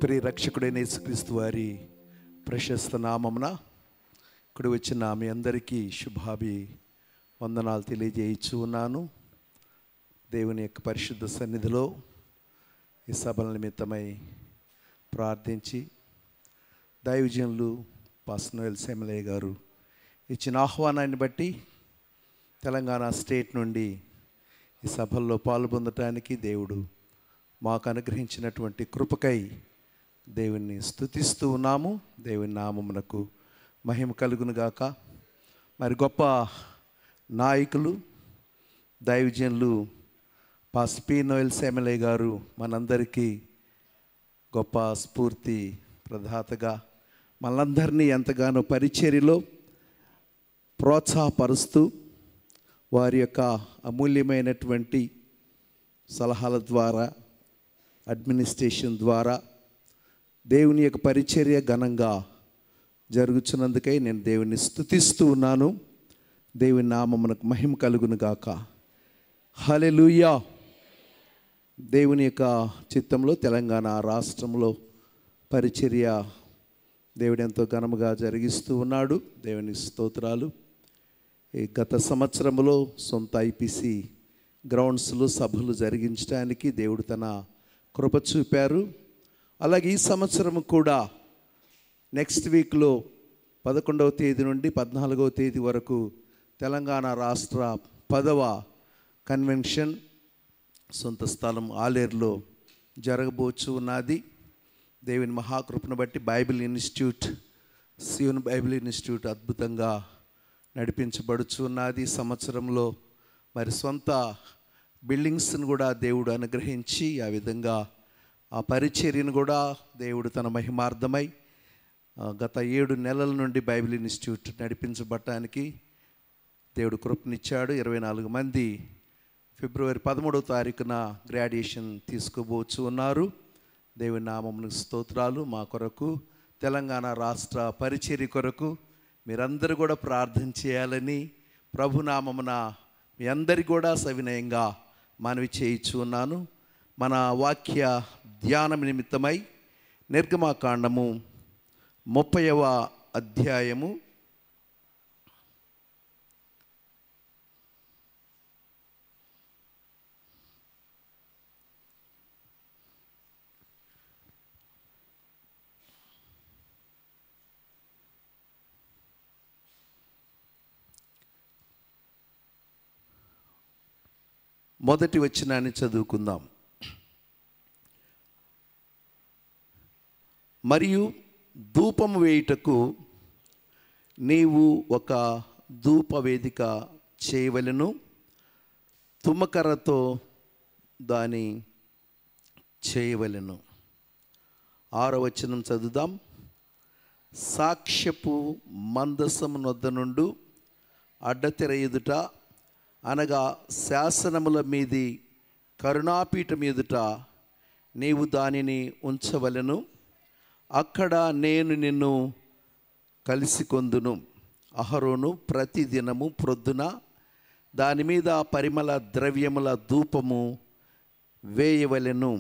ప్రియ రక్షకుడైన యేసుక్రీస్తు వారి ప్రశస్త నామమున ఇక్కడ వచ్చిన మీ అందరికీ శుభాభి వందనాలు తెలియజేయచ్చు ఉన్నాను. దేవుని యొక్క పరిశుద్ధ సన్నిధిలో ఈ సభల నిమిత్తమై ప్రార్థించి దైవజనులు పాస్నోయల్ సెమలయ్య గారు ఇచ్చిన ఆహ్వానాన్ని బట్టి తెలంగాణ స్టేట్ నుండి ఈ సభల్లో పాల్పొందటానికి దేవుడు మాకు అనుగ్రహించినటువంటి కృపకై దేవుణ్ణి స్తుతిస్తూ ఉన్నాము. దేవుని నామమునకు మహిమ కలుగునుగాక. మరి గొప్ప నాయకులు దైవజనులు పాస్నోయల్ సెమలయ్య గారు మనందరికీ గొప్ప స్ఫూర్తి ప్రదాతగా మనందరినీ ఎంతగానో పరిచర్యలో ప్రోత్సాహపరుస్తూ వారి యొక్క అమూల్యమైనటువంటి సలహాల ద్వారా అడ్మినిస్ట్రేషన్ ద్వారా దేవుని యొక్క పరిచర్య ఘనంగా జరుగుతున్నందుకై నేను దేవుని స్తుతిస్తూ ఉన్నాను. దేవుని నామమునకు మహిమ కలుగునుగాక. హల్లెలూయా. దేవుని యొక్క చిత్తంలో తెలంగాణ రాష్ట్రంలో పరిచర్య దేవుడు ఎంతో ఘనముగా జరిగిస్తూ ఉన్నాడు. దేవుని స్తోత్రాలు. ఈ గత సంవత్సరంలో సొంత ఐపీసీ గ్రౌండ్స్లో సభలు జరిగించడానికి దేవుడు తన కృప చూపారు. అలాగే ఈ సంవత్సరం కూడా నెక్స్ట్ వీక్లో 11వ తేదీ నుండి 14వ తేదీ వరకు తెలంగాణ రాష్ట్ర 10వ కన్వెన్షన్ సొంత స్థలం ఆలేరులో జరగబోచు ఉన్నది. దేవుని మహాకృపను బట్టి బైబిల్ ఇన్స్టిట్యూట్ సియోన్ బైబిల్ ఇన్స్టిట్యూట్ అద్భుతంగా నడిపించబడుచు ఉన్నది. ఈ సంవత్సరంలో మరి సొంత బిల్డింగ్స్ను కూడా దేవుడు అనుగ్రహించి ఆ విధంగా ఆ పరిచర్యను కూడా దేవుడు తన మహిమార్థమై గత 7 నెలల నుండి బైబిల్ ఇన్స్టిట్యూట్ నడిపించబడటానికి దేవుడు కృపనిచ్చాడు. 24 మంది ఫిబ్రవరి 13వ తారీఖున గ్రాడ్యుయేషన్ తీసుకోబోచు ఉన్నారు. దేవుని నామమునకు స్తోత్రాలు. మా కొరకు తెలంగాణ రాష్ట్ర పరిచర్య కొరకు మీరందరూ కూడా ప్రార్థన చేయాలని ప్రభునామమున మీ అందరికీ కూడా సవినయంగా మనవి చేయించు ఉన్నాను. మన వాక్య ధ్యానం నిమిత్తమై నిర్గమాకాండము 30వ అధ్యాయము మొదటి వచనాన్ని చదువుకుందాం. మరియు ధూపము వేయుటకు నీవు ఒక ధూపవేదిక చేయవలెను, తుమ్మకర్రతో దాని చేయవలెను. 6వ వచనం చదువుదాం. సాక్ష్యపు మందసము నొద్ద నుండు అడ్డతెర ఎదుట అనగా శాసనముల మీది కరుణాపీఠం ఎదుట నీవు దానిని ఉంచవలెను. అక్కడ నేను నిన్ను కలిసికొందును. అహరోను ప్రతిదినము ప్రొద్దున దాని మీద పరిమళ ద్రవ్యముల ధూపము వేయవలెను.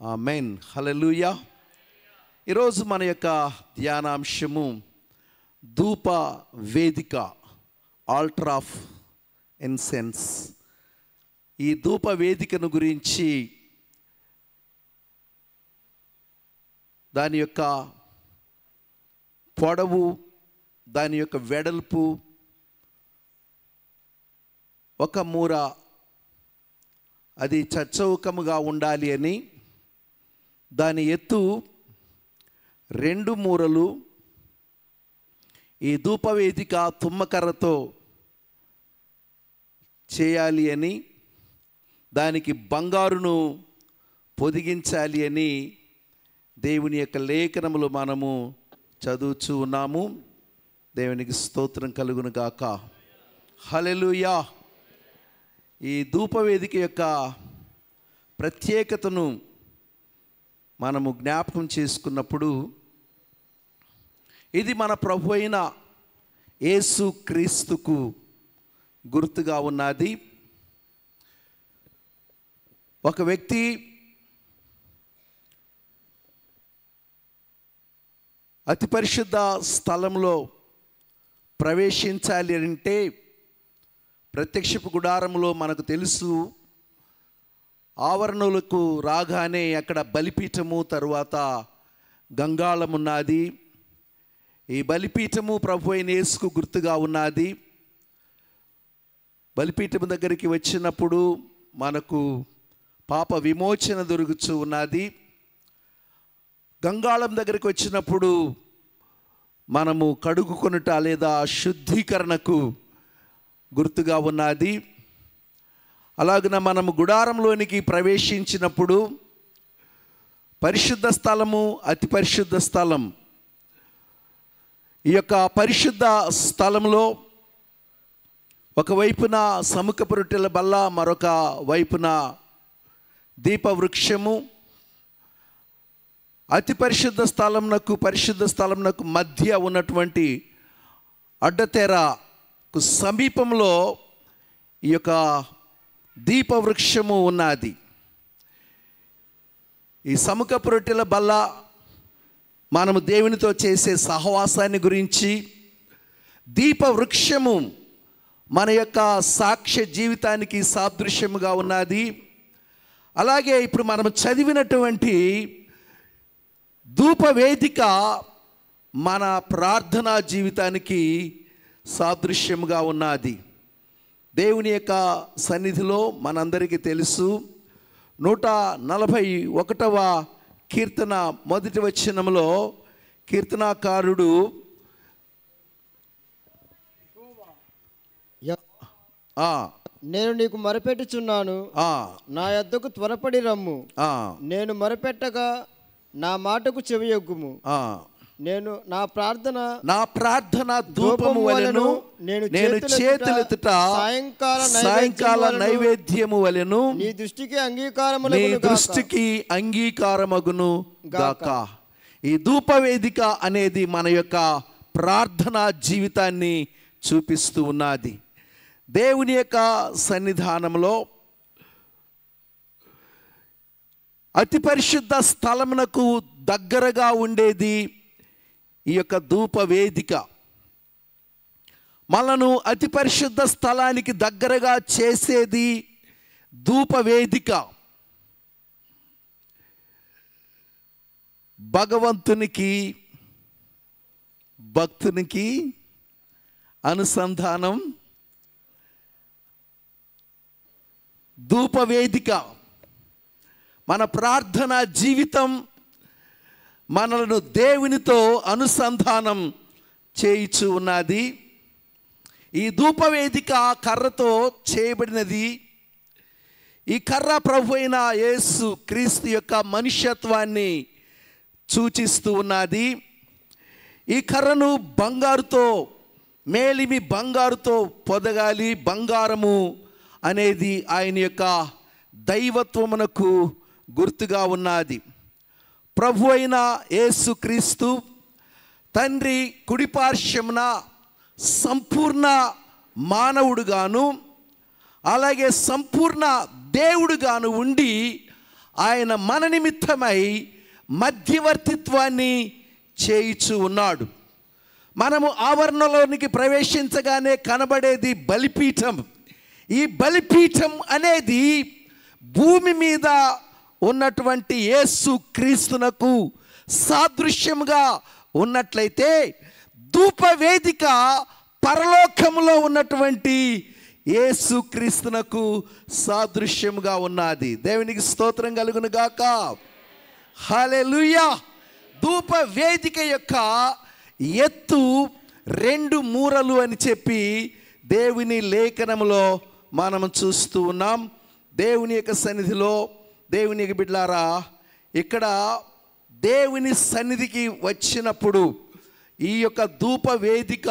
ఆమేన్. హల్లెలూయా. ఈరోజు మన యొక్క ధ్యానాంశము ధూప వేదిక, ఆల్టర్ ఆఫ్ ఇన్సెన్స్. ఈ ధూప వేదికను గురించి, దాని యొక్క పొడవు, దాని యొక్క వెడల్పు 1 మూర అది చచ్చౌకముగా ఉండాలి అని, దాని ఎత్తు 2 మూరలు ఈ ధూపవేదిక తుమ్మకర్రతో చేయాలి అని, దానికి బంగారును పొదిగించాలి అని దేవుని యొక్క లేఖనములు మనము చదువుచూ ఉన్నాము. దేవునికి స్తోత్రం కలుగును గాక. హల్లెలూయా. ఈ ధూపవేదిక యొక్క ప్రత్యేకతను మనము జ్ఞాపకం చేసుకున్నప్పుడు, ఇది మన ప్రభు అయిన యేసు క్రీస్తుకు గుర్తుగా ఉన్నది. ఒక వ్యక్తి అతి పరిశుద్ధ స్థలంలో ప్రవేశించాలి అంటే ప్రత్యక్షపు గుడారంలో మనకు తెలుసు, ఆవరణలకు రాగానే అక్కడ బలిపీఠము, తరువాత గంగాళం ఉన్నది. ఈ బలిపీఠము ప్రభు అయిన యేసుకు గుర్తుగా ఉన్నది. బలిపీఠము దగ్గరికి వచ్చినప్పుడు మనకు పాప విమోచన దొరుకుతూ ఉన్నది. గంగాళం దగ్గరికి వచ్చినప్పుడు మనము కడుగుకొనుట లేదా శుద్ధీకరణకు గుర్తుగా ఉన్నది. అలాగున మనము గుడారంలోనికి ప్రవేశించినప్పుడు పరిశుద్ధ స్థలము, అతి పరిశుద్ధ స్థలం. ఈ యొక్క పరిశుద్ధ స్థలంలో ఒకవైపున సముఖపు రొట్టెల బల్ల, మరొక వైపున దీపవృక్షము. అతి పరిశుద్ధ స్థలంనకు పరిశుద్ధ స్థలంనకు మధ్య ఉన్నటువంటి అడ్డతెరకు సమీపంలో ఈ యొక్క దీపవృక్షము ఉన్నది. ఈ సముఖపు రొట్టెల బల్ల మనము దేవునితో చేసే సహవాసాన్ని గురించి, దీపవృక్షము మన యొక్క సాక్ష్య జీవితానికి సాదృశ్యముగా ఉన్నది. అలాగే ఇప్పుడు మనము చదివినటువంటి ధూపవేదిక మన ప్రార్థనా జీవితానికి సాదృశ్యముగా ఉన్నది. దేవుని యొక్క సన్నిధిలో మనందరికీ తెలుసు, 141వ కీర్తన మొదటి వచనములో కీర్తనాకారుడు నేను నీకు మొరపెట్టుచున్నాను, నా యొద్దకు త్వరపడి రమ్ము. నేను మొరపెట్టగా నా మాటకు చెవియొగ్గుము. నేను నా ప్రార్థన ధూపము వలెను, నేను చేతులెత్తుట సాయంకాల నైవేద్యము వలెను నీ దృష్టికి అంగీకారమగును గాక. ఈ ధూపవేదిక అనేది మన యొక్క ప్రార్థనా జీవితాన్ని చూపిస్తూ ఉన్నది. దేవుని యొక్క సన్నిధానంలో అతి పరిశుద్ధ స్థలమునకు దగ్గరగా ఉండేది ఈ యొక్క ధూపవేదిక. మనను అతి పరిశుద్ధ స్థలానికి దగ్గరగా చేసేది ధూపవేదిక. భగవంతునికి భక్తునికి అనుసంధానం ధూపవేదిక. మన ప్రార్థనా జీవితం మనలను దేవునితో అనుసంధానం చేయిచు ఉన్నది. ఈ ధూపవేదిక కర్రతో చేయబడినది. ఈ కర్ర ప్రభు అయిన యేసు క్రీస్తు యొక్క మనుష్యత్వాన్ని సూచిస్తూ ఉన్నది. ఈ కర్రను బంగారుతో, మేలిమి బంగారుతో పొదగాలి. బంగారము అనేది ఆయన యొక్క దైవత్వమునకు గుర్తుగా ఉన్నది. ప్రభు అయిన యేసు క్రీస్తు తండ్రి కుడిపార్శ్వమున సంపూర్ణ మానవుడుగాను, అలాగే సంపూర్ణ దేవుడుగాను ఉండి ఆయన మన నిమిత్తమై మధ్యవర్తిత్వాన్ని చేయిచు ఉన్నాడు. మనము ఆవరణలోనికి ప్రవేశించగానే కనబడేది బలిపీఠం. ఈ బలిపీఠం అనేది భూమి మీద ఉన్నటువంటి యేసు క్రీస్తునకు సాదృశ్యముగా ఉన్నట్లయితే, ధూపవేదిక పరలోకములో ఉన్నటువంటి యేసు క్రీస్తునకు సాదృశ్యముగా ఉన్నది. దేవునికి స్తోత్రం కలుగును గాక. హల్లెలూయా. ధూపవేదిక యొక్క ఎత్తు 2 మూరలు అని చెప్పి దేవుని లేఖనములో మనం చూస్తూ ఉన్నాం. దేవుని యొక్క సన్నిధిలో దేవుని యొక్క బిడ్డలారా, ఇక్కడ దేవుని సన్నిధికి వచ్చినప్పుడు ఈ యొక్క ధూపవేదిక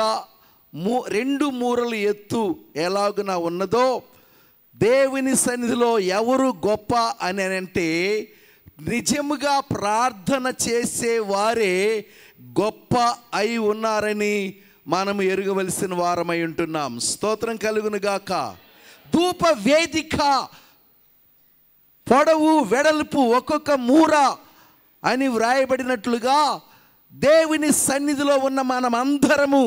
2 మూరలు ఎత్తు ఎలాగున ఉన్నదో, దేవుని సన్నిధిలో ఎవరు గొప్ప అని అంటే నిజముగా ప్రార్థన చేసే వారే గొప్ప అయి ఉన్నారని మనము ఎరుగవలసిన వారమై ఉంటున్నాం. స్తోత్రం కలుగును గాక. ధూపవేదిక పొడవు వెడల్పు ఒక్కొక్క మూర అని వ్రాయబడినట్లుగా దేవుని సన్నిధిలో ఉన్న మనం అందరము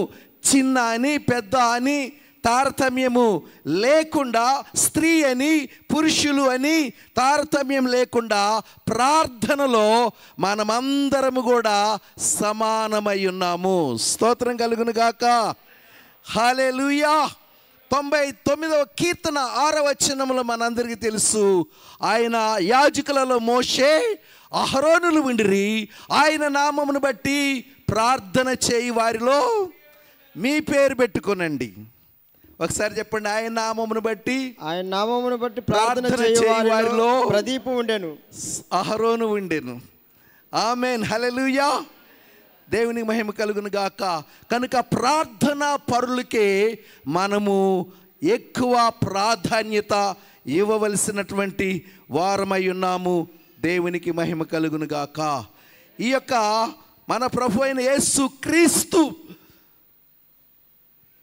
చిన్న అని పెద్ద అని తారతమ్యము లేకుండా, స్త్రీ అని పురుషులు అని తారతమ్యం లేకుండా ప్రార్థనలో మనమందరము కూడా సమానమై ఉన్నాము. స్తోత్రం కలుగును గాక. హల్లెలూయా. 99వ కీర్తన 6వ వచనములో మనందరికీ తెలుసు, ఆయన యాజకులలో మోషే అహరోనులు ఉండిరి, ఆయన నామమును బట్టి ప్రార్థన చేయి వారిలో మీ పేరు పెట్టుకోనండి. ఒకసారి చెప్పండి, ఆయన నామమును బట్టి ప్రార్థన చేయి వారిలో ప్రదీపు ఉండెను, అహరోను ఉండెను. ఆమేన్. హల్లెలూయా. దేవునికి మహిమ కలుగును గాక. కనుక ప్రార్థనా పరులకే మనము ఎక్కువ ప్రాధాన్యత ఇవ్వవలసినటువంటి వారమై ఉన్నాము. దేవునికి మహిమ కలుగును గాక. ఈ యొక్క మన ప్రభు అయిన యేసు క్రీస్తు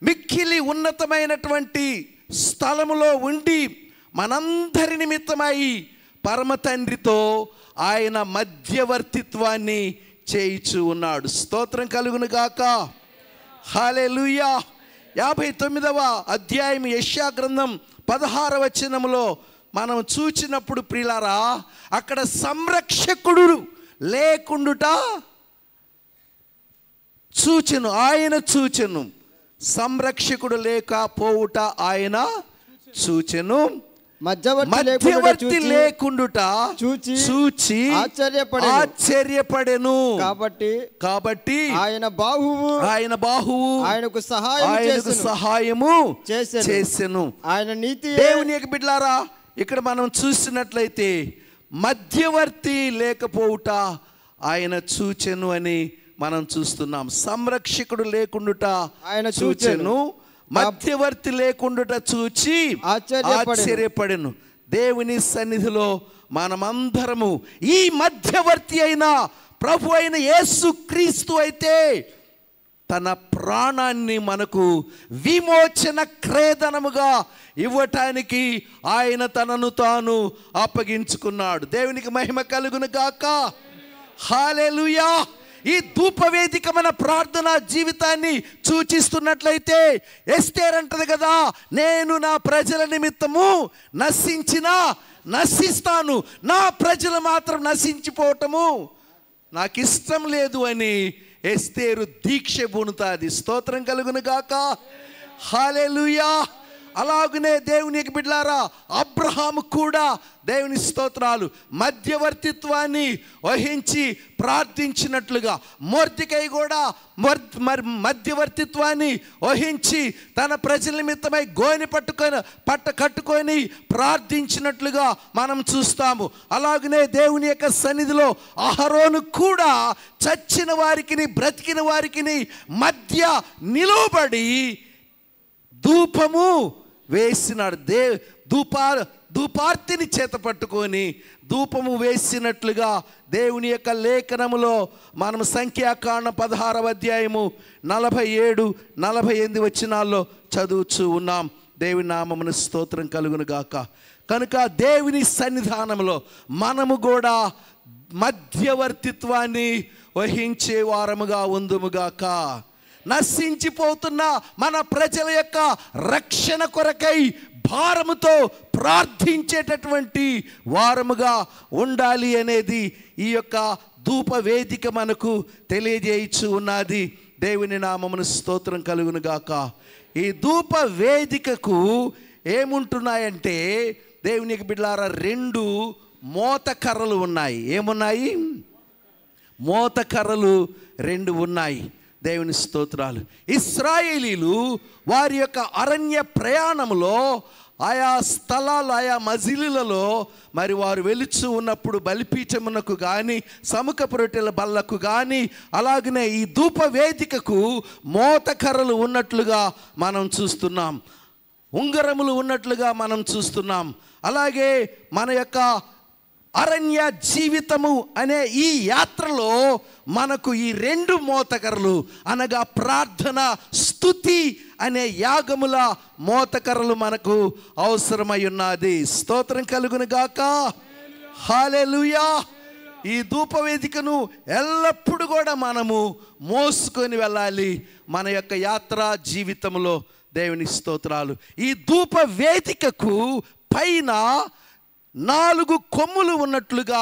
మిక్కిలి ఉన్నతమైనటువంటి స్థలములో ఉండి మనందరి నిమిత్తమై పరమ తండ్రితో ఆయన మధ్యవర్తిత్వాన్ని చేయిచు ఉన్నాడు. స్తోత్రం కలుగును గాక. హల్లెలూయా. 59వ అధ్యాయం యెషయా గ్రంథం 16వ వచనములో మనం చూచినప్పుడు ప్రియులారా, అక్కడ సంరక్షకుడు లేకుండుట చూచెను, ఆయన చూచెను. సంరక్షకుడు లేకపోవుట ఆయన చూచెను. మధ్యవర్తి లేకుండుట చూచి ఆశ్చర్యపడెను. కాబట్టి ఆయన బాహువు ఆయనకు సహాయము చేసెను. ఆయన నీతి. దేవుని యొక్క బిడ్డలారా, ఇక్కడ మనం చూసినట్లయితే మధ్యవర్తి లేకపోవుట ఆయన చూచెను అని మనం చూస్తున్నాం. సంరక్షకుడు లేకుండుట ఆయన చూచెను, మధ్యవర్తి లేకుండుట చూచి ఆశ్చర్యపడెను. దేవుని సన్నిధిలో మనమందరము ఈ మధ్యవర్తి అయిన ప్రభు అయిన యేసు క్రీస్తు అయితే తన ప్రాణాన్ని మనకు విమోచన క్రేదనముగా ఇవ్వటానికి ఆయన తనను తాను అప్పగించుకున్నాడు. దేవునికి మహిమ కలుగును గాక. హల్లెలూయా. ఈ ధూపవేదిక మన ప్రార్థనా జీవితాన్ని సూచిస్తున్నట్లయితే ఎస్తేర్ అంటది కదా, నేను నా ప్రజల నిమిత్తము నశిస్తాను, నా ప్రజలు మాత్రం నశించిపోవటము నాకు ఇష్టం లేదు అని ఎస్తేరు దీక్ష పూనుతాది. స్తోత్రం కలుగును గాక. హల్లెలూయా. అలాగనే దేవుని యొక్క బిడ్డలారా, అబ్రహాము కూడా దేవుని స్తోత్రాలు మధ్యవర్తిత్వాన్ని వహించి ప్రార్థించినట్లుగా, మొర్దెకై కూడా మధ్యవర్తిత్వాన్ని వహించి తన ప్రజల నిమిత్తమై గోనె కట్టుకొని ప్రార్థించినట్లుగా మనం చూస్తాము. అలాగనే దేవుని యొక్క సన్నిధిలో అహరోను కూడా చచ్చిన వారికి బ్రతికిన వారికి మధ్య నిలబడి ధూపము వేసినాడు. ధూపార్తిని చేత పట్టుకొని ధూపము వేసినట్లుగా దేవుని యొక్క లేఖనములో మనం సంఖ్యాకాండం 16వ అధ్యాయము 47-48 వచనాల్లో చదువుచూ ఉన్నాం. దేవుని నామమున స్తోత్రం కలుగును గాక. కనుక దేవుని సన్నిధానంలో మనము కూడా మధ్యవర్తిత్వాన్ని వహించే వారముగా ఉందుముగాక. నశించిపోతున్న మన ప్రజల యొక్క రక్షణ కొరకై భారముతో ప్రార్థించేటటువంటి వారముగా ఉండాలి అనేది ఈ యొక్క ధూప వేదిక మనకు తెలియజేయచ్చు ఉన్నది. దేవుని నామమున స్తోత్రం కలుగును గాక. ఈ ధూప వేదికకు ఏముంటున్నాయంటే దేవునికి బిడ్డలారా 2 మోతకర్రలు ఉన్నాయి. ఏమున్నాయి? మోతకర్రలు 2 ఉన్నాయి. దేవుని స్తోత్రాలు. ఇశ్రాయేలీలు వారి యొక్క అరణ్య ప్రయాణంలో ఆయా స్థలాలు, ఆయా మజిలీలలో మరి వారు వెలుచు ఉన్నప్పుడు బలిపీఠమునకు కానీ సముఖపు రొట్టెల బల్లకు కానీ అలాగనే ఈ ధూప వేదికకు మోతకర్రలు ఉన్నట్లుగా మనం చూస్తున్నాం, ఉంగరములు ఉన్నట్లుగా మనం చూస్తున్నాం. అలాగే మన యొక్క అరణ్య జీవితము అనే ఈ యాత్రలో మనకు ఈ 2 మోతకర్రలు అనగా ప్రార్థన, స్తుతి అనే యాగముల మోతకర్రలు మనకు అవసరమై ఉన్నది. స్తోత్రం కలుగును గాక. హల్లెలూయా. ఈ ధూపవేదికను ఎల్లప్పుడూ కూడా మనము మోసుకొని వెళ్ళాలి మన యొక్క యాత్రా జీవితంలో. దేవుని స్తోత్రాలు. ఈ ధూపవేదికకు పైన 4 కొమ్ములు ఉన్నట్లుగా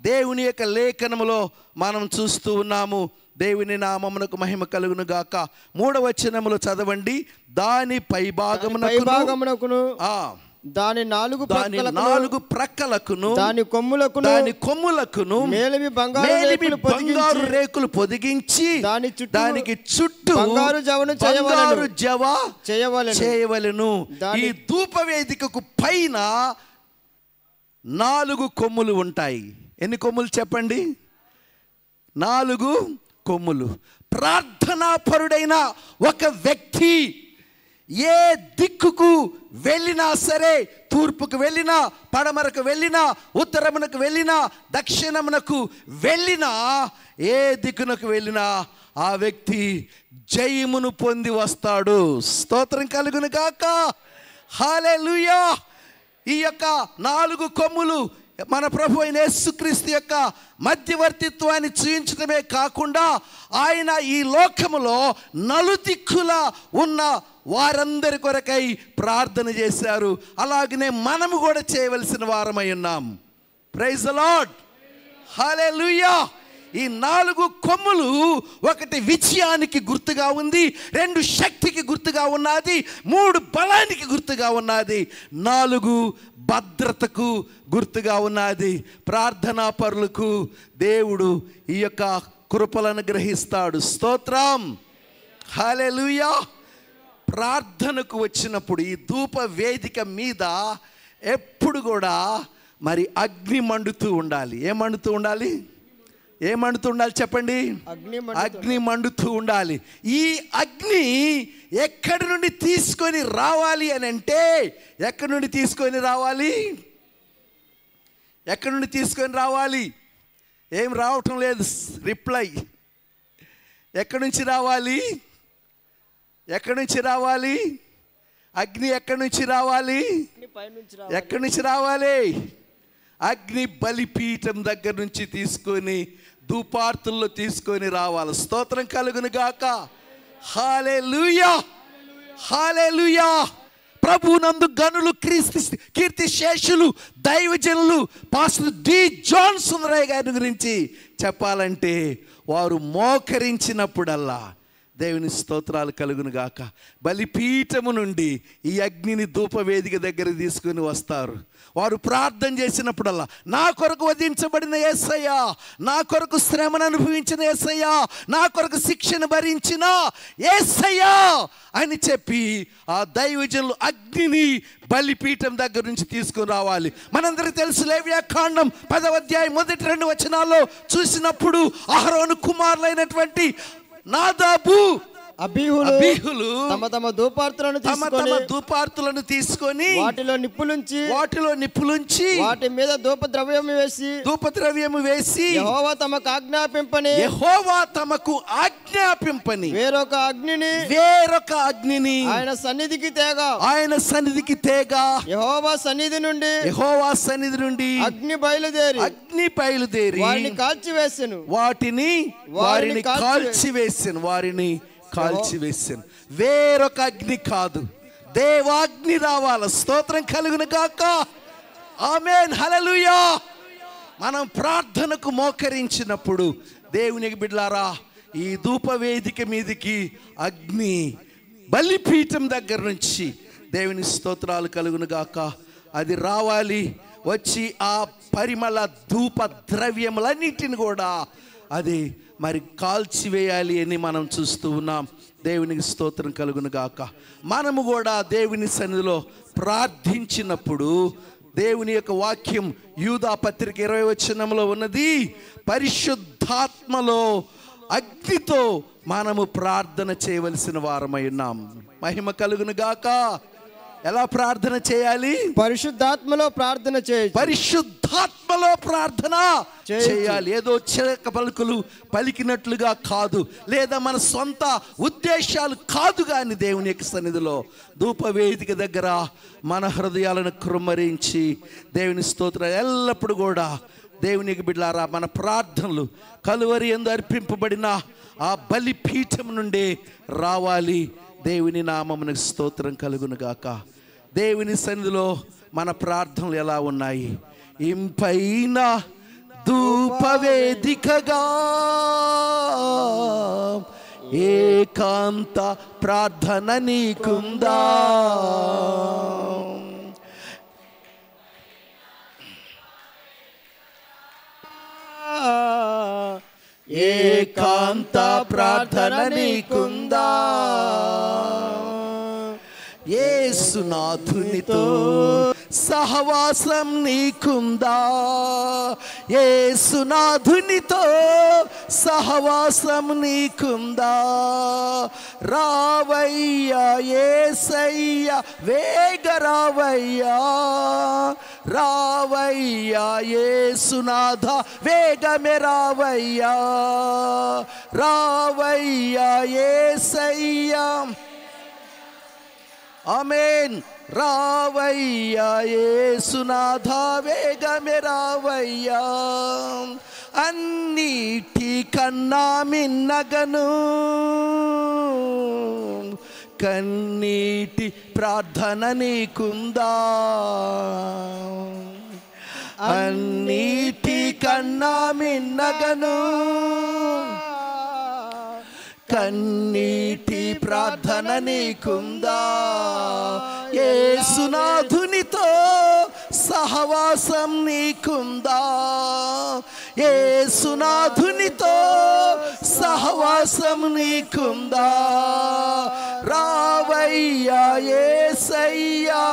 దేవుని యొక్క లేఖనములో మనం చూస్తూ ఉన్నాము. దేవుని నామమునకు మహిమ కలుగును గాక. 3వ వచనములో చదవండి. దాని పైభాగమునకును దాని 4 ప్రక్కలకును దాని కొమ్ములకును మేలిమి బంగారు రేకులు పొదిగించి దానికి చుట్టూ బంగారు జవ చేయవలెను. ఈ ధూపవేదికకు పైన 4 కొమ్ములు ఉంటాయి. ఎన్ని కొమ్ములు చెప్పండి? 4 కొమ్ములు. ప్రార్థనాపరుడైన ఒక వ్యక్తి ఏ దిక్కుకు వెళ్ళినా సరే, తూర్పుకు వెళ్ళినా, పడమరకు వెళ్ళినా, ఉత్తరమునకు వెళ్ళినా, దక్షిణమునకు వెళ్ళినా, ఏ దిక్కునకు వెళ్ళినా ఆ వ్యక్తి జయమును పొంది వస్తాడు. స్తోత్రం కలుగును గాక. హల్లెలూయా. ఈ యొక్క 4 కొమ్ములు మన ప్రభు అయిన యేసుక్రీస్తు యొక్క మధ్యవర్తిత్వాన్ని చూయించడమే కాకుండా ఆయన ఈ లోకములో నలుదిక్కుల ఉన్న వారందరి కొరకై ప్రార్థన చేశారు. అలాగనే మనము కూడా చేయవలసిన వారమై ఉన్నాం. Praise the Lord. హల్లెలూయా. ఈ 4 కొమ్ములు, 1 విజయానికి గుర్తుగా ఉంది, 2 శక్తికి గుర్తుగా ఉన్నది, 3 బలానికి గుర్తుగా ఉన్నది, 4 భద్రతకు గుర్తుగా ఉన్నది. ప్రార్థనా పరులకు దేవుడు ఈ యొక్క కృపలను గ్రహిస్తాడు. స్తోత్రం. హల్లెలూయా. ప్రార్థనకు వచ్చినప్పుడు ఈ ధూప వేదిక మీద ఎప్పుడు కూడా మరి అగ్ని మండుతూ ఉండాలి. ఏం మండుతూ ఉండాలి? చెప్పండి. అగ్ని మండుతూ ఉండాలి. ఈ అగ్ని ఎక్కడి నుండి తీసుకొని రావాలి అని అంటే, ఎక్కడి నుండి తీసుకొని రావాలి? ఏం రావటం లేదు రిప్లై. ఎక్కడి నుంచి రావాలి? అగ్ని ఎక్కడి నుంచి రావాలి? అగ్ని బలిపీఠం దగ్గర నుంచి తీసుకొని ధూపార్తుల్లో తీసుకొని రావాలి. స్తోత్రం కలుగును గాక. హల్లెలూయా. హల్లెలూయా. ప్రభునందు గనులు, కీర్తి శేషులు, దైవజనులు పాస్టర్ డి. జాన్ సుందరయ్య గారి గురించి చెప్పాలంటే వారు మోకరించినప్పుడల్లా దేవుని స్తోత్రాలు కలుగును గాక. బలిపీఠము నుండి ఈ అగ్నిని ధూపవేదిక దగ్గర తీసుకుని వస్తారు. వారు ప్రార్థన చేసినప్పుడల్లా, నా కొరకు వధించబడిన యేసయ్య, నా కొరకు శ్రమను అనుభవించిన యేసయ్య, నా కొరకు శిక్షను భరించిన యేసయ్య అని చెప్పి ఆ దైవజనులు అగ్నిని బలిపీఠం దగ్గర నుంచి తీసుకుని రావాలి. మనందరికీ తెలుసు, లేవియాకాండం 10వ అధ్యాయం 1-2 వచనాల్లో చూసినప్పుడు అహరోను కుమారులైనటువంటి నాదాబు, అబీహులు తమ ధూపార్తులను తీసుకొని వాటిలో నిప్పులుంచి వాటి మీద ధూపద్రవ్యము వేసి యెహోవా తమకు ఆజ్ఞాపింపని వేరొక అగ్నిని ఆయన సన్నిధికి తేగా యెహోవా సన్నిధి నుండి అగ్ని బయలుదేరి వారిని కాల్చివేసాను. వేరొక అగ్ని కాదు, దేవాగ్ని రావాలి. స్తోత్రం కలుగును గాక. ఆమేన్. హల్లెలూయా. మనం ప్రార్థనకు మోకరించినప్పుడు దేవునికి బిడ్డలారా, ఈ ధూపవేదిక మీదికి అగ్ని బలిపీఠం దగ్గర నుంచి దేవుని స్తోత్రాలు కలుగును గాక అది రావాలి. వచ్చి ఆ పరిమళ ధూప ద్రవ్యములన్నిటిని కూడా అది మరి కాల్చివేయాలి అని మనం చూస్తూ ఉన్నాం. దేవునికి స్తోత్రం కలుగును గాక. మనము కూడా దేవుని సన్నిధిలో ప్రార్థించినప్పుడు దేవుని యొక్క వాక్యం యూదా పత్రిక 20వ వచనంలో ఉన్నది, పరిశుద్ధాత్మలో అగ్నితో మనము ప్రార్థన చేయవలసిన వారమై ఉన్నాం. మహిమ కలుగును గాక. ఎలా ప్రార్థన చేయాలి? పరిశుద్ధాత్మలో ప్రార్థన చేయాలి. ఏదో చిలక పలుకులు పలికినట్లుగా కాదు, లేదా మన సొంత ఉద్దేశాలు కాదు, కానీ దేవుని యొక్క సన్నిధిలో ధూపవేదిక దగ్గర మన హృదయాలను కృమ్మరించి దేవుని స్తోత్రం ఎల్లప్పుడూ కూడా దేవునికి బిడ్డలారా, మన ప్రార్థనలు కలువరి యందు అర్పింపబడిన ఆ బలిపీఠం నుండి రావాలి. దేవుని నామమునకు స్తోత్రం కలుగును గాక. దేవుని సన్నిధిలో మన ప్రార్థనలు ఎలా ఉన్నాయి? ఇంపైన ధూపవేదికగా ఏకాంత ప్రార్థన నీకుందా? ఏకాంత ప్రార్థన నీకుందా? యేసునాథునితో సహవాసం నీకుందా? యేసునాథునితో సహవాసం నీకుందా? రావయ్యా యేసయ్యా, వేగ రావయ్యా, రావయ్యా యేసునాథ, వేగమే రావయ్యా, రావయ్యా యేసయ్యా. ఆమేన్. రావయ్యా యేసునాథ, వేగమే రావయ్యా. అన్నిటి కన్నా మిన్నగను కన్నీటి ప్రార్థన నీకుందా? అన్నిటి కన్నా మిన్నగను కన్నీటి ప్రార్థన నీకుందా? యేసునాథునితో సహవాసం నీకుందా? యేసునాథునితో సహవాసం నీకుందా? రావయ్యా యేసయ్యా,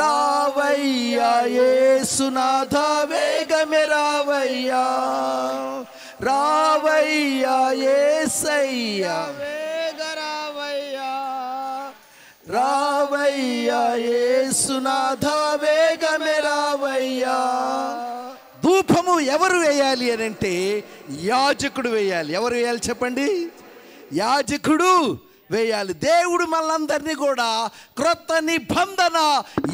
రావయ్యా యేసునాథ, వేగమే రావయ్యా, రావయ్యా యేసయ్యా, రావయ్యా యేసునాథ, వేగమే రావయ్యా. ధూపము ఎవరు వేయాలి అని అంటే యాజకుడు వేయాలి. ఎవరు వేయాలి చెప్పండి? యాజకుడు వేయాలి. దేవుడు మనందరినీ కూడా క్రొత్త నిబంధన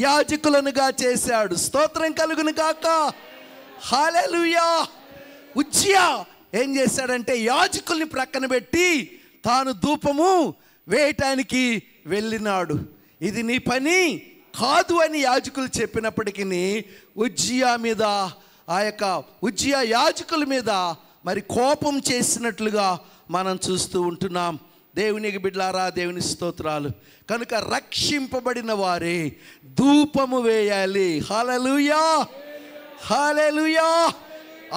యాజకులనుగా చేశాడు. స్తోత్రం కలుగును గాక. హల్లెలూయా. ఉజ్జియా ఏం చేశాడంటే యాజకుల్ని ప్రక్కన పెట్టి తాను ధూపము వేయటానికి వెళ్ళినాడు. ఇది నీ పని కాదు అని యాజకులు చెప్పినప్పటికీ ఉజ్జియా మీద, ఆ యొక్క ఉజ్జియా యాజకుల మీద మరి కోపం చేసినట్లుగా మనం చూస్తూ ఉంటున్నాం. దేవునికి బిడ్డలారా, దేవుని స్తోత్రాలు. కనుక రక్షింపబడిన వారే ధూపము వేయాలి. హల్లెలూయా, హల్లెలూయా.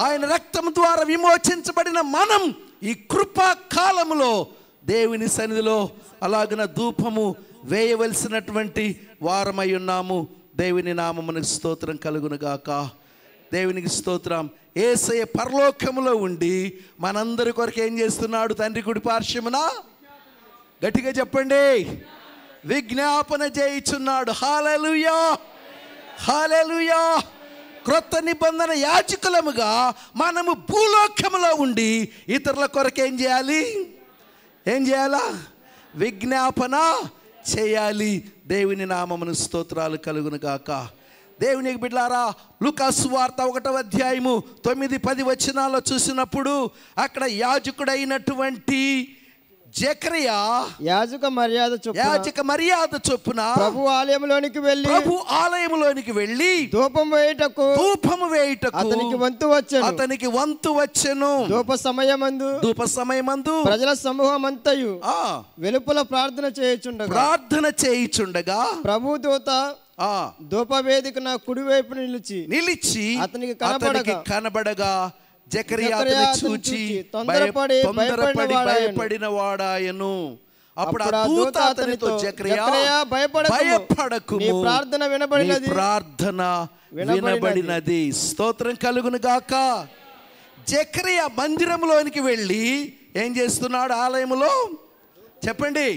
ఆయన రక్తం ద్వారా విమోచించబడిన మనం ఈ కృపా కాలములో దేవుని సన్నిధిలో అలాగన ధూపము వేయవలసినటువంటి వారమై ఉన్నాము. దేవుని నామమునకు స్తోత్రం కలుగును గాక. దేవునికి స్తోత్రం. యేసయ్య పరలోకములో ఉండి మనందరి కొరకు ఏం చేస్తున్నాడు? తండ్రి కుడి పార్శ్వమున, గట్టిగా చెప్పండి, విజ్ఞాపన చేయుచున్నాడు. హల్లెలూయా, హల్లెలూయా. క్రొత్త నిబంధన యాజకులముగా మనము భూలోకములో ఉండి ఇతరుల కొరకు ఏం చేయాలి? ఏం చేయాలా? విజ్ఞాపన చేయాలి. దేవుని నామమును స్తోత్రాలు కలుగును గాక. దేవునికి బిడ్డలారా, లూకా సువార్త 1వ అధ్యాయము 9-10 వచనాల్లో చూసినప్పుడు అక్కడ యాజకుడైనటువంటి జకరియా యాజక మర్యాద చొప్పున ప్రభు ఆలయంలోనికి వెళ్ళి ధూపము వేయుటకు అతనికి వంతు వచ్చెను. ధూప సమయమందు ప్రజల సమూహమంతయు వెలుపల ప్రార్థన చేయుచుండగా ప్రభు దూత ధూపవేదికన కుడివైపు నిలిచి అతనికి కనబడగా జకరియా చూచి తొందరపడి భయపడిన వాడాయను. అప్పుడు ఆ దూత అతనితో, జకరియా భయపడకుము, ప్రార్థన వినబడినది. స్తోత్రం కలుగును గాక. జకరియా మందిరంలోనికి వెళ్ళి ఏం చేస్తున్నాడు? ఆలయంలో చెప్పండి,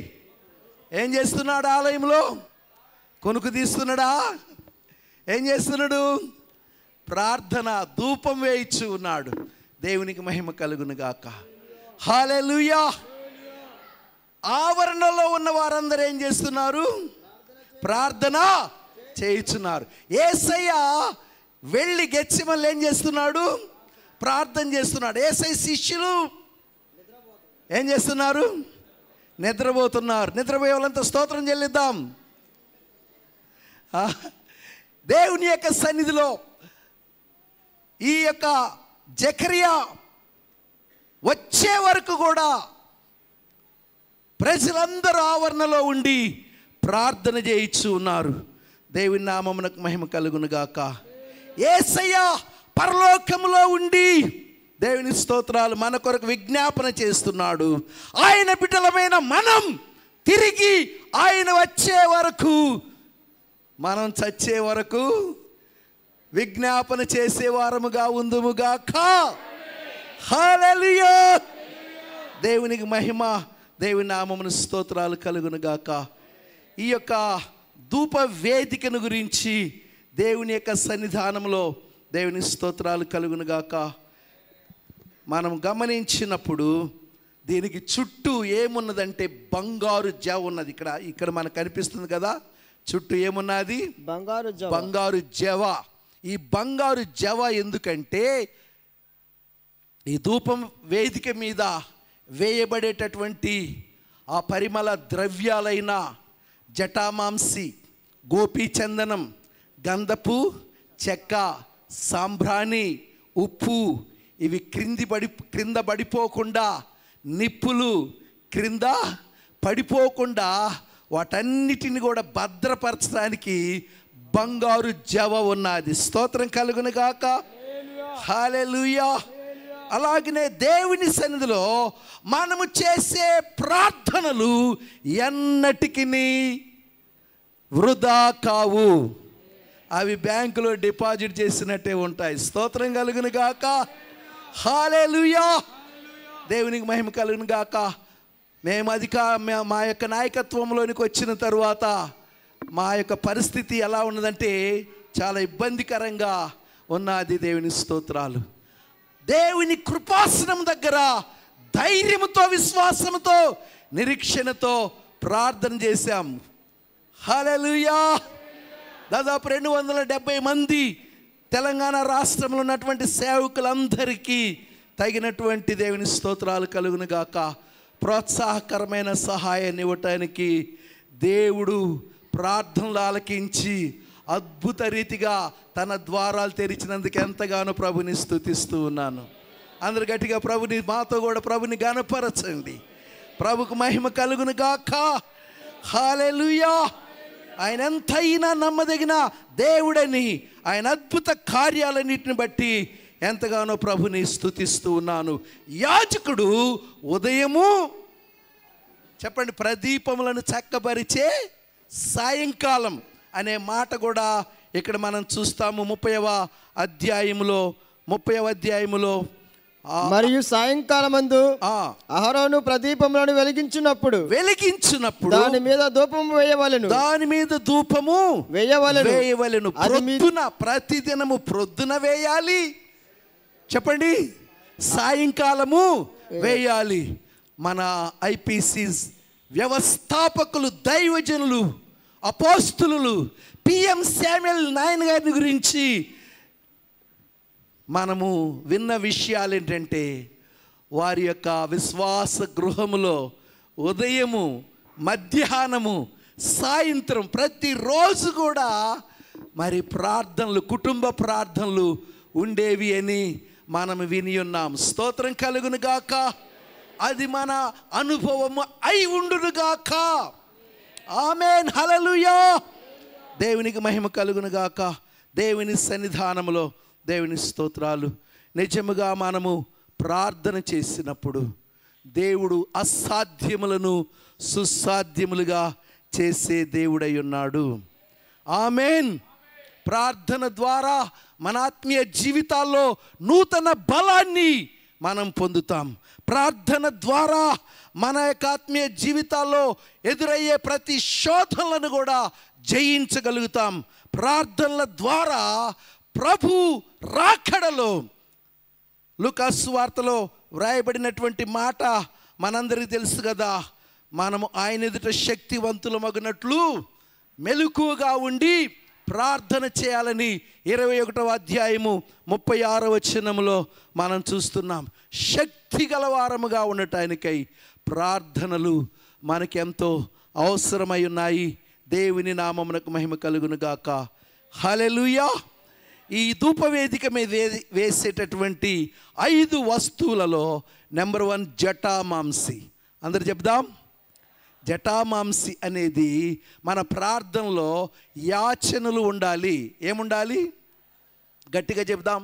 ఏం చేస్తున్నాడు? ఆలయంలో కొనుకు తీస్తున్నాడా? ఏం చేస్తున్నాడు? ప్రార్థన, ధూపం వేయిచు ఉన్నాడు. దేవునికి మహిమ కలుగును గాక. హల్లెలూయా. ఆవరణలో ఉన్న వారందరూ ఏం చేస్తున్నారు? ప్రార్థన చేయుచున్నారు. యేసయ్య వెళ్ళి గెత్సెమనేలో ఏం చేస్తున్నాడు? ప్రార్థన చేస్తున్నాడు. యేసయ్య శిష్యులు ఏం చేస్తున్నారు? నిద్రపోతున్నారు. నిద్రపోయే వాళ్ళంతా స్తోత్రం చెల్లిద్దాం. దేవుని యొక్క సన్నిధిలో ఈ యొక్క జకరియా వచ్చే వరకు కూడా ప్రజలందరూ ఆవరణలో ఉండి ప్రార్థన చేయించు ఉన్నారు. దేవుని నామమునకు మహిమ కలుగును గాక. యేసయ్య పరలోకములో ఉండి దేవుని స్తోత్రాలు మన కొరకు విజ్ఞాపన చేస్తున్నాడు. ఆయన బిడ్డలమైన మనం తిరిగి ఆయన వచ్చే వరకు, మనం చచ్చే వరకు విజ్ఞాపన చేసేవారముగా ఉందుముగాక. హల్లెలూయా. దేవునికి మహిమ, దేవుని నామమున స్తోత్రాలు కలుగును గాక. ఈ యొక్క ధూప వేదికను గురించి దేవుని యొక్క సన్నిధానంలో దేవుని స్తోత్రాలు కలుగును గాక మనం గమనించినప్పుడు దీనికి చుట్టూ ఏమున్నదంటే బంగారు జవ ఉన్నది. ఇక్కడ మనకు కనిపిస్తుంది కదా, చుట్టూ ఏమున్నది? బంగారు జవ. ఈ బంగారు జవ ఎందుకంటే ఈ ధూపం వేదిక మీద వేయబడేటటువంటి ఆ పరిమళ ద్రవ్యాలైన జటామాంసి, గోపీచందనం, గంధపు చెక్క, సాంబ్రాణి, ఉప్పు ఇవి క్రింద పడిపోకుండా, నిప్పులు క్రింద పడిపోకుండా వాటన్నిటిని కూడా భద్రపరచడానికి బంగారు జవ ఉన్నది. స్తోత్రం కలుగును గాక. హల్లెలూయా. అలాగనే దేవుని సన్నిధిలో మనము చేసే ప్రార్థనలు ఎన్నటికి వృధా కావు. అవి బ్యాంకులో డిపాజిట్ చేసినట్టే ఉంటాయి. స్తోత్రం కలుగును గాక. హల్లెలూయా. దేవునికి మహిమ కలుగును గాక. మేము మా యొక్క నాయకత్వంలోనికి వచ్చిన తరువాత మా యొక్క పరిస్థితి ఎలా ఉన్నదంటే చాలా ఇబ్బందికరంగా ఉన్నది. దేవుని స్తోత్రాలు. దేవుని కృపాసనం దగ్గర ధైర్యంతో, విశ్వాసంతో, నిరీక్షణతో ప్రార్థన చేశాం. హల్లెలూయా. దాదాపు 270 మంది తెలంగాణ రాష్ట్రంలో ఉన్నటువంటి సేవకులందరికీ తగినటువంటి దేవుని స్తోత్రాలు కలుగును గాక ప్రోత్సాహకరమైన సహాయాన్ని ఇవ్వటానికి దేవుడు ప్రార్థనలు ఆలకించి అద్భుత రీతిగా తన ద్వారాలు తెరిచినందుకు ఎంతగానో ప్రభుని స్తుతిస్తూ ఉన్నాను. అందరు గట్టిగా ప్రభుని, మాతో కూడా ప్రభుని గణపరచండి. ప్రభుకు మహిమ కలుగును గాక. హల్లెలూయా. ఆయన ఎంతైనా నమ్మదగిన దేవుడని, ఆయన అద్భుత కార్యాలన్నిటిని బట్టి ఎంతగానో ప్రభుని స్తుతిస్తూ ఉన్నాను. యాజకుడు ఉదయము చెప్పండి, ప్రదీపములను చక్కబరిచే సాయంకాలం అనే మాట కూడా ఇక్కడ మనం చూస్తాము. 30వ అధ్యాయములో మరియు సాయంకాలమందు అహరోను ప్రదీపములను వెలిగించినప్పుడు దాని మీద ధూపము వేయవలెను. ప్రతిదినము ప్రొద్దున వేయాలి. చెప్పండి, సాయంకాలము వేయాలి. మన ఐపీసీ వ్యవస్థాపకులు, దైవజనులు, అపోస్తులు పిఎం శామ్యూయల్ నాయన్ గారిని గురించి మనము విన్న విషయాలు ఏంటంటే, వారి యొక్క విశ్వాస గృహములో ఉదయము, మధ్యాహ్నము, సాయంత్రం ప్రతిరోజు కూడా మరి ప్రార్థనలు, కుటుంబ ప్రార్థనలు ఉండేవి అని మనం విని ఉన్నాం. స్తోత్రం కలుగును గాక. అది మన అనుభవము అయి ఉండును గాక. ఆమేన్. హల్లెలూయా. దేవునికి మహిమ కలుగును గాక. దేవుని సన్నిధానములో దేవుని స్తోత్రాలు. నిజముగా మనము ప్రార్థన చేసినప్పుడు దేవుడు అసాధ్యములను సుసాధ్యములుగా చేసే దేవుడై ఉన్నాడు. ఆమేన్. ప్రార్థన ద్వారా మన ఆత్మీయ జీవితాల్లో నూతన బలాన్ని మనం పొందుతాం. ప్రార్థన ద్వారా మన యొక్క ఆత్మీయ జీవితాల్లో ఎదురయ్యే ప్రతి శోధనలను కూడా జయించగలుగుతాం. ప్రార్థనల ద్వారా ప్రభు రాకడలో లూకాసు సువార్తలో వ్రాయబడినటువంటి మాట మనందరికీ తెలుసు కదా. మనము ఆయన ఎదుట శక్తివంతులమగునట్లు మెలకువగా ఉండి ప్రార్థన చేయాలని 21వ అధ్యాయము 36వ వచనములో మనం చూస్తున్నాం. శక్తి గలవారముగా ఉండటానికై ప్రార్థనలు మనకెంతో అవసరమై ఉన్నాయి. దేవుని నామమునకు మహిమ కలుగును గాక. హల్లెలూయా. ఈ ధూపవేదిక మీద వేసేటటువంటి 5 వస్తువులలో నెంబర్ 1 జటామాంసి. అందరు చెప్దాం. జటామాంసి అనేది మన ప్రార్థనలో యాచనలు ఉండాలి. ఏముండాలి? గట్టిగా చెప్దాం.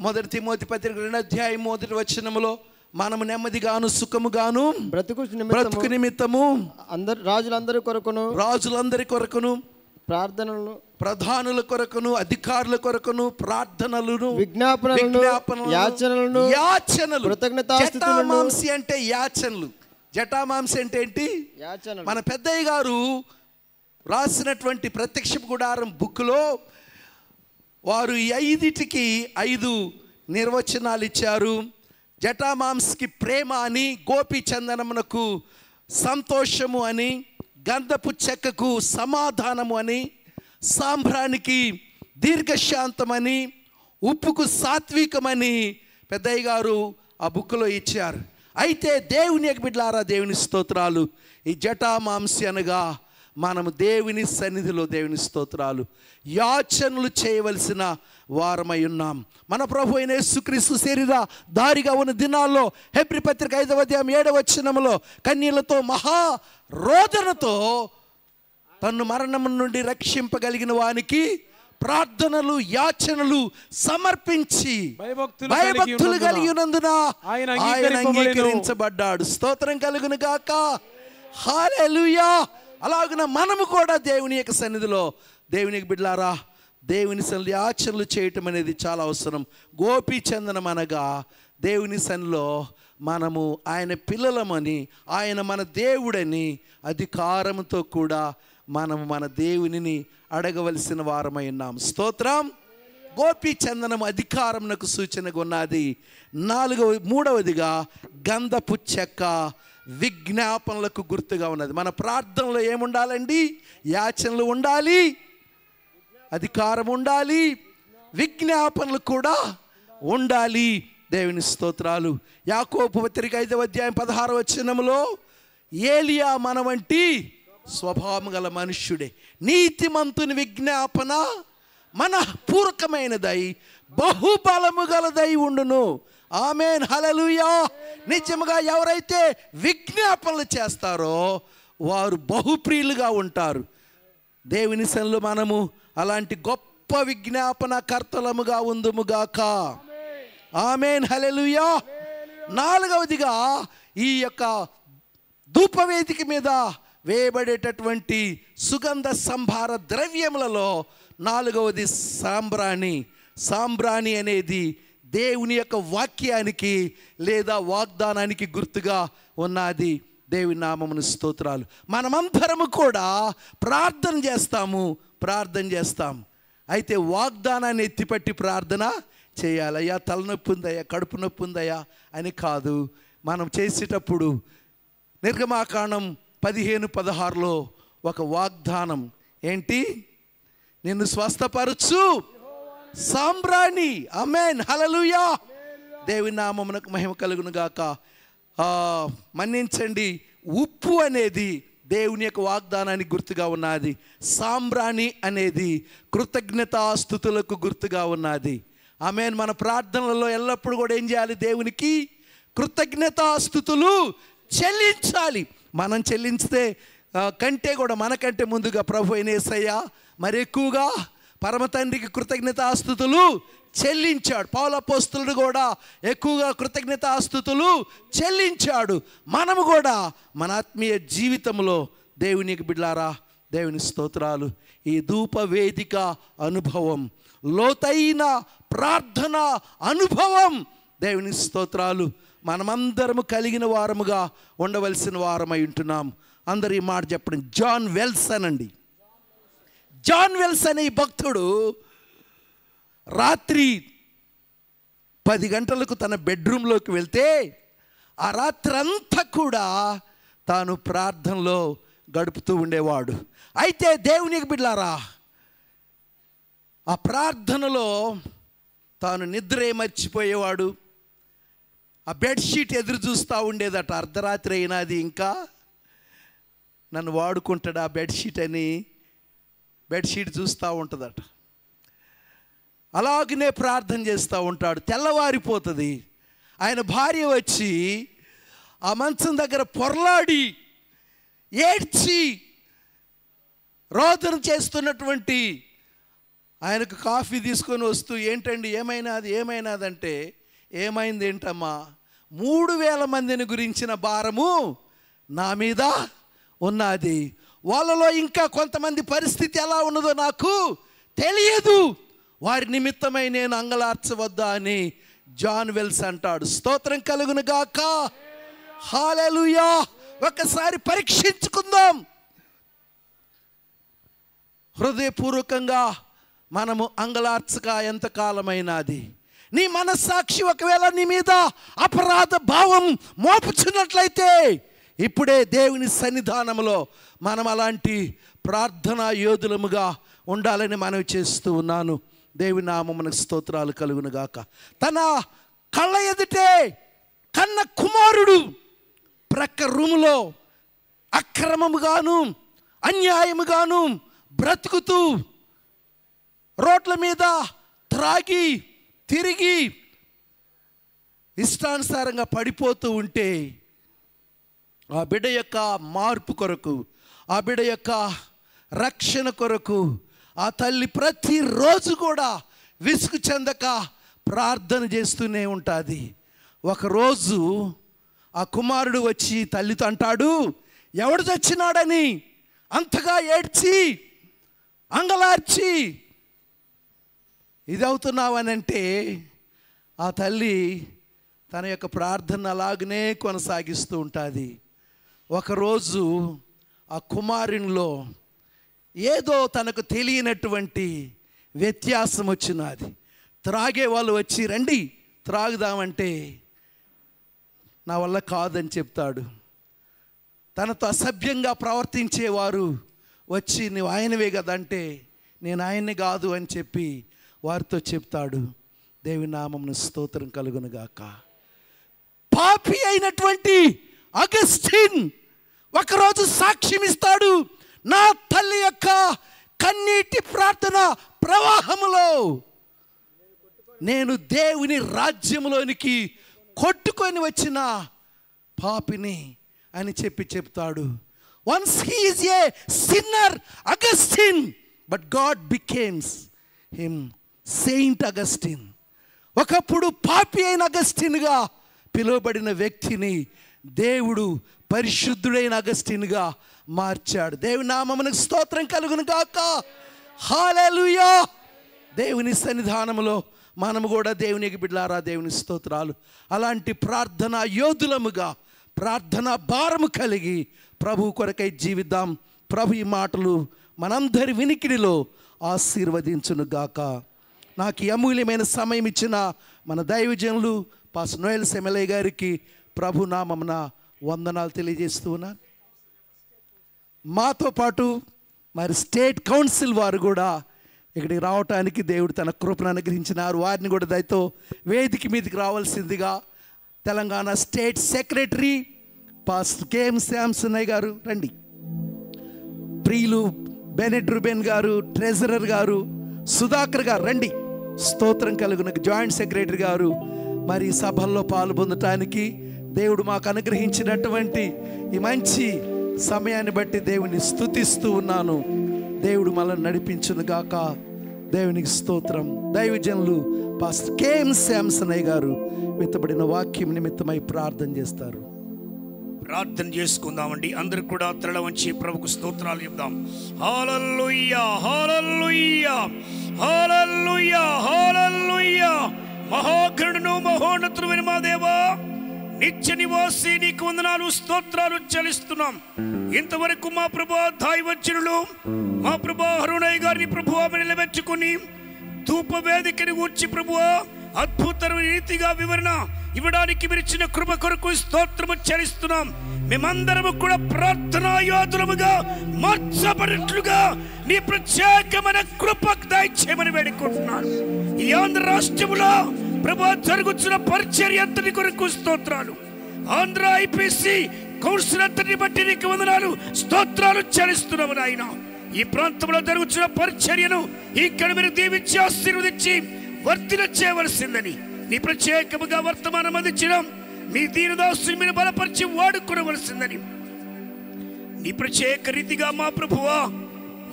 మొదటి తిమోతి పత్రిక 2వ అధ్యాయం 1వ వచనములో మనము నెమ్మదిగాను సుఖముగాను బ్రతుకు నిమిత్తము రాజులందరి కొరకును ప్రార్థనలు, ప్రధానుల కొరకును, అధికారుల కొరకును ప్రార్థనలను, విజ్ఞాపనలు, యాచనలు. జటామాంసి అంటే యాచనలు. జటామాంసి అంటే ఏంటి? మన పెద్దయ్య గారు రాసినటువంటి ప్రత్యక్ష గుడారం బుక్లో వారు ఈ 5టికి 5 నిర్వచనాలు ఇచ్చారు. జటామాంసికి ప్రేమ అని, గోపి చందనమునకు సంతోషము అని, గంధపు చెక్కకు సమాధానము అని, సాంబ్రానికి దీర్ఘశాంతమని, ఉప్పుకు సాత్వికమని పెద్దయ్య గారు ఆ బుక్లో ఇచ్చారు. అయితే దేవుని యొక్క బిడ్డలారా, దేవుని స్తోత్రాలు, ఈ జటామాంసి అనగా మనము దేవుని సన్నిధిలో, దేవుని స్తోత్రాలు, యాచనలు చేయవలసిన వారమై ఉన్నాం. మన ప్రభు అయిన యేసుక్రీస్తు శరీర దారిగా ఉన్న దినాల్లో హెబ్రీ పత్రిక 5వ అధ్యాయం 7వ వచనములో కన్నీళ్లతో మహా రోదనతో తన్ను మరణం నుండి రక్షింపగలిగిన వానికి ప్రార్థనలు, యాచనలు సమర్పించి భయభక్తులు కలిగినందున ఆయన అంగీకరించబడ్డాడు. స్తోత్రం కలుగును గాక. హల్లెలూయా. అలాగున మనము కూడా దేవుని యొక్క సన్నిధిలో, దేవుని యొక్క బిడ్డలారా, దేవుని సన్నిధి యాచనలు చేయటం అనేది చాలా అవసరం. గోపి చందనం అనగా దేవుని సన్నిధిలో మనము ఆయన పిల్లలమని, ఆయన మన దేవుడని అధికారంతో కూడా మనము మన దేవునిని అడగవలసిన వారమై ఉన్నాం. స్తోత్రం. గోపి చందనం అధికారమునకు సూచనగా ఉన్నది. 3వదిగా గంధపు చెక్క విజ్ఞాపనలకు గుర్తుగా ఉన్నది. మన ప్రార్థనలో ఏముండాలండి? యాచనలు ఉండాలి, అధికారం ఉండాలి, విజ్ఞాపనలు కూడా ఉండాలి. దేవుని స్తోత్రాలు. యాకోబు పత్రిక 5వ అధ్యాయం 16వ వచనములో ఏలియా మన వంటి స్వభావం గల మనుష్యుడే, నీతిమంతుని విజ్ఞాపన మన పూర్వకమైనదై బహుబలము గలదై ఉండును. ఆమేన్. హల్లెలూయా. నిజముగా ఎవరైతే విజ్ఞాపనలు చేస్తారో వారు బహుప్రియులుగా ఉంటారు. దేవుని సన్నిధిలో మనము అలాంటి గొప్ప విజ్ఞాపన కర్తలముగా ఉందుముగాక. ఆమేన్. హల్లెలూయా. 4వదిగా ఈ యొక్క ధూపవేదిక మీద వేయబడేటటువంటి సుగంధ సంభార ద్రవ్యములలో 4వది సాంబ్రాణి. సాంబ్రాణి అనేది దేవుని యొక్క వాక్యానికి లేదా వాగ్దానానికి గుర్తుగా ఉన్నది. దేవుని నామమును స్తోత్రాలు. మనమందరము కూడా ప్రార్థన చేస్తాం. అయితే వాగ్దానాన్ని ఎత్తిపట్టి ప్రార్థన చేయాలి. అయ్యా తలనొప్పి ఉందయ్యా, కడుపు నొప్పి ఉందయ్యా అని కాదు. మనం చేసేటప్పుడు నిర్గమాకాండం 15:16లో ఒక వాగ్దానం ఏంటి? నిన్ను స్వస్థపరచు సాంబ్రాణి. ఆమేన్. హల్లెలూయా. దేవుని నామమునకు మహిమ కలుగును గాక. మన్నించండి, ఉప్పు అనేది దేవుని యొక్క వాగ్దానానికి గుర్తుగా ఉన్నది. సాంబ్రాణి అనేది కృతజ్ఞతాస్తుతులకు గుర్తుగా ఉన్నది. ఆమేన్. మన ప్రార్థనలలో ఎల్లప్పుడూ కూడా ఏం చేయాలి? దేవునికి కృతజ్ఞతాస్తుతులు చెల్లించాలి. మనం చెల్లించితే కంటే కూడా మనకంటే ముందుగా ప్రభు అయిన యేసయ్య మరి ఎక్కువగా పరమ తండ్రికి కృతజ్ఞతాస్తుతులు చెల్లించాడు. పౌలు అపోస్తలుడు కూడా ఎక్కువగా కృతజ్ఞతాస్తుతులు చెల్లించాడు. మనము కూడా మన ఆత్మీయ జీవితంలో దేవునికి బిడ్డలారా, దేవుని స్తోత్రాలు, ఈ ధూప వేదిక అనుభవం, లోతైన ప్రార్థన అనుభవం, దేవుని స్తోత్రాలు మనమందరము కలిగిన వారముగా ఉండవలసిన వారమై ఉంటున్నాం. అందరూ ఈ మాట చెప్పండి. జాన్ వెల్సన్ అండి. జాన్ వెల్స్ అనే ఈ భక్తుడు రాత్రి 10 గంటలకు తన బెడ్రూమ్లోకి వెళ్తే ఆ రాత్రి అంతా కూడా తాను ప్రార్థనలో గడుపుతూ ఉండేవాడు. అయితే దేవునికి బిడ్డలారా, ఆ ప్రార్థనలో తాను నిద్రే మర్చిపోయేవాడు. ఆ బెడ్షీట్ ఎదురు చూస్తూ ఉండేదట. అర్ధరాత్రి అయినా అది ఇంకా నన్ను వాడుకుంటాడు ఆ బెడ్షీట్ అని బెడ్షీట్ చూస్తూ ఉంటుందట. అలాగనే ప్రార్థన చేస్తూ ఉంటాడు. తెల్లవారిపోతుంది. ఆయన భార్య వచ్చి ఆ మంచం దగ్గర పొర్లాడి ఏడ్చి రోదన చేస్తున్నటువంటి ఆయనకు కాఫీ తీసుకొని వస్తూ, ఏంటండి ఏమైనాదంటే, ఏమైంది ఏంటమ్మా, 3000 మందిని గురించిన భారము నా మీద ఉన్నది. వాళ్ళలో ఇంకా కొంతమంది పరిస్థితి ఎలా ఉన్నదో నాకు తెలియదు. వారి నిమిత్తమై నేను అంగలార్చవద్దా అని జాన్ వెల్స్ అంటాడు. స్తోత్రం కలుగును గాక. హల్లెలూయా. ఒకసారి పరీక్షించుకుందాం. హృదయపూర్వకంగా మనము అంగలార్చక ఎంతకాలమైనది. నీ మనస్సాక్షి ఒకవేళ నీ మీద అపరాధ భావం మోపుచున్నట్లయితే ఇప్పుడే దేవుని సన్నిధానంలో మనం అలాంటి ప్రార్థనా యోధులముగా ఉండాలని మనవి చేస్తూ ఉన్నాను. దేవుని నామమునకు స్తోత్రాలు కలుగును గాక. తన కళ్ళ ఎదుటే కన్న కుమారుడు ప్రక్క రూములో అక్రమముగాను అన్యాయముగాను బ్రతుకుతూ రోడ్ల మీద త్రాగి తిరిగి ఇష్టానుసారంగా పడిపోతూ ఉంటే ఆ బిడ్డ యొక్క మార్పు కొరకు, ఆ బిడ్డ యొక్క రక్షణ కొరకు ఆ తల్లి ప్రతిరోజు కూడా విసుగు చెందక ప్రార్థన చేస్తూనే ఉంటుంది. ఒకరోజు ఆ కుమారుడు వచ్చి తల్లితో అంటాడు, ఎవడు చచ్చినాడని అంతగా ఏడ్చి అంగలార్చి ఇది అవుతున్నావనంటే ఆ తల్లి తన యొక్క ప్రార్థన అలాగనే కొనసాగిస్తూ ఉంటుంది. ఒకరోజు ఆ కుమారునిలో ఏదో తనకు తెలియనటువంటి వ్యత్యాసం వచ్చినది. త్రాగే వాళ్ళు వచ్చి రండి త్రాగుదామంటే నా వల్ల కాదని చెప్తాడు. తనతో అసభ్యంగా ప్రవర్తించేవారు వచ్చి నువ్వు ఆయనవే కదంటే నేను ఆయన్ని కాదు అని చెప్పి వారితో చెప్తాడు. దేవుని నామమున స్తోత్రం కలుగును గాక. పాపి అయినటువంటి అగస్టిన్ ఒకరోజు సాక్ష్యం ఇస్తాడు. నా తల్లి యొక్క కన్నీటి ప్రార్థన ప్రవాహములో నేను దేవుని రాజ్యములోనికి కొట్టుకొని వచ్చిన పాపిని అని చెప్తాడు. Once he is a sinner Augustine, but God becomes him Saint Augustine. ఒకప్పుడు పాపి అయిన అగస్టిన్గా పిలువబడిన వ్యక్తిని దేవుడు పరిశుద్ధుడైన అగస్టిన్గా మార్చాడు. దేవుని నామమునకు స్తోత్రం కలుగును గాక. హల్లెలూయా. దేవుని సన్నిధానములో మనము కూడా దేవునికి బిడ్డలారా, దేవుని స్తోత్రాలు. అలాంటి ప్రార్థనా యోధులముగా ప్రార్థనా భారము కలిగి ప్రభు కొరకై జీవిద్దాం. ప్రభు ఈ మాటలు మనందరి వినికిడిలో ఆశీర్వదించును గాక. నాకు ఈ అమూల్యమైన సమయం ఇచ్చిన మన దైవజనులు పాస్టర్ నోయల్ సెమెలయ్య గారికి ప్రభు నామమున వందనాలు తెలియజేస్తూ ఉన్నాను. మాతో పాటు మరి స్టేట్ కౌన్సిల్ వారు కూడా ఇక్కడికి రావటానికి దేవుడు తన కృపను అనుగ్రహించినారు. వారిని కూడా దయతో వేదిక మీదకి రావాల్సిందిగా Telangana state secretary pastor KM Samsanaiah గారు రండి. ప్రియులు బెనెట్ రూబెన్ గారు, ట్రెజరర్ గారు సుధాకర్ గారు రండి. స్తోత్రం కలుగున జాయింట్ సెక్రటరీ గారు మరి సభల్లో పాల్పొందటానికి దేవుడు మాకు అనుగ్రహించినటువంటి ఈ మంచి సమయాన్ని బట్టి దేవుని స్తుతిస్తూ ఉన్నాను. దేవుడు మనల్ని నడిపించును గాక. దేవునికి స్తోత్రం. దైవజనులు పాస్టర్ కేఎం శాంసనయ్య గారు విత్తబడిన వాక్యం నిమిత్తమై ప్రార్థన చేస్తారు. ప్రార్థన చేసుకుందామండి. అందరూ కూడా తల వంచి ప్రభుకు స్తోత్రాలు చెప్దాం. హల్లెలూయా, హల్లెలూయా, హల్లెలూయా, హల్లెలూయా. మహాగణుడు మహోన్నతుడైన మా దేవా, నిత్య నివాసి నీకు వందనాలు స్తోత్రాలు చెల్లిస్తున్నాం. ఇంతవరకు మా ప్రభు దైవజనులు మా ప్రభు అరుణయ్య గారిని ప్రభు నిలబెట్టుకుని ధూప వేదికని కూర్చి ప్రభు అద్భుతమైన రీతిగా వివరణ ఇవ్వడానికి మీరు ఇచ్చిన కృప కొరకు స్తోత్రము చెల్లిస్తున్నాం. మేమందరము కూడా ప్రార్థనా యోధులముగా మార్చబడినట్లుగా నీ ప్రత్యేకమైన కృప దయచేయమని వేడుకుంటున్నాను. ఈ ఆంధ్ర రాష్ట్రములో ప్రభువా జరుగుతున్న పరిచర్య అంతటి కొరకు స్తోత్రాలు. ఆంధ్ర ఐపీసీ కౌన్సిల్ అంతటిని బట్టి నీకు వందనాలు, స్తోత్రాలు చెల్లిస్తున్నాము నాయన. ఈ ప్రాంతంలో జరుగుతున్న పరిచర్యను ఇక్కడ మీరు దీవించి ఆశీర్వదించి వర్ధన చేయవలసిందని, నీ ప్రత్యేకముగా వర్తమానం అందించిన మీ దీనదాసుని మీరు బలపరిచి వాడుకోవలసిందని, నీ ప్రత్యేక రీతిగా మా ప్రభువా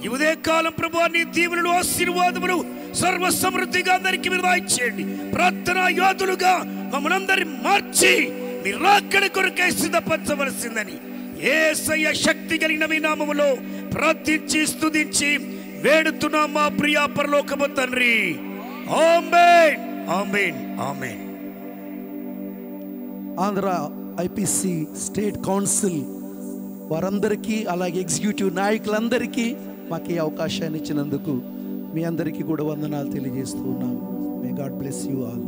ఈ ఉదయ కాలం ప్రభువా నీ దీవెనలు ఆశీర్వాదములు సర్వ సమృద్ధిగా అందరికీ మీరు దయచేయండి. ప్రార్థనా యోధులుగా మమ్మల్ని అందరి మార్చి మీ రాకడ కొరకై సిద్ధపరచవలసిందని యేసయ్య శక్తి కలిగిన మీ నామములో ప్రార్థించి స్తుతించి వేడుతున్నా మా ప్రియ పరలోకపు తండ్రి. ఆమేన్, ఆమేన్, ఆమేన్. ఆంధ్ర ఐపీసీ స్టేట్ కౌన్సిల్ వారందరికీ, అలాగే ఎగ్జిక్యూటివ్ నాయకులందరికీ మాకు ఈ అవకాశాన్ని ఇచ్చినందుకు మీ అందరికీ కూడా వందనాలు తెలియజేస్తూ ఉన్నాం. May God bless you all.